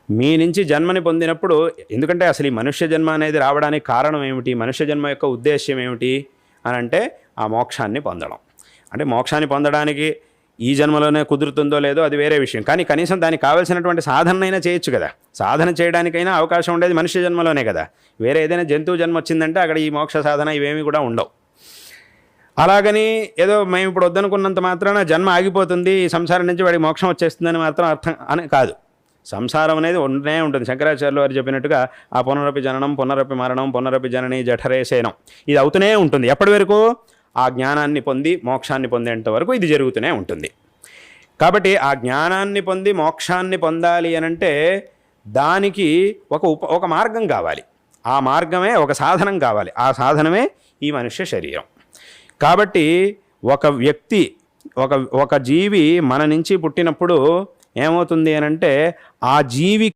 మీ నుంచి జన్మని పొందినప్పుడు, ఎందుకంటే అసలు ఈ మనుష్య జన్మ అనేది రావడానికి కారణం ఏమిటి, మనుష్య జన్మ యొక్క ఉద్దేశ్యం ఏమిటి అని అంటే ఆ మోక్షాన్ని పొందడం. అంటే మోక్షాన్ని పొందడానికి ఈ జన్మలోనే కుదురుతుందో లేదో అది వేరే విషయం, కానీ కనీసం దానికి కావాల్సినటువంటి సాధనైనా చేయొచ్చు కదా. సాధన చేయడానికైనా అవకాశం ఉండేది మనుష్య జన్మలోనే కదా. వేరే ఏదైనా జంతువు జన్మ వచ్చిందంటే అక్కడ ఈ మోక్ష సాధన ఇవేమీ కూడా ఉండవు. అలాగని ఏదో మేము ఇప్పుడు వద్దనుకున్నంత మాత్రాన జన్మ ఆగిపోతుంది, ఈ సంసారం నుంచి వాడికి మోక్షం వచ్చేస్తుందని మాత్రం అర్థం అని కాదు. సంసారం అనేది ఉండనే ఉంటుంది. శంకరాచార్యులు వారు చెప్పినట్టుగా ఆ పునరపి జననం, పునరపి మరణం, పునరపి జనని జఠరే శయనం, ఇది అవుతూనే ఉంటుంది. ఎప్పటి వరకు? ఆ జ్ఞానాన్ని పొంది మోక్షాన్ని పొందేంత వరకు ఇది జరుగుతూనే ఉంటుంది. కాబట్టి ఆ జ్ఞానాన్ని పొంది మోక్షాన్ని పొందాలి అనంటే దానికి ఒక మార్గం కావాలి. ఆ మార్గమే ఒక సాధనం కావాలి. ఆ సాధనమే ఈ మనుష్య శరీరం. కాబట్టి ఒక వ్యక్తి, ఒక జీవి మన నుంచి పుట్టినప్పుడు ఏమవుతుంది అనంటే ఆ జీవి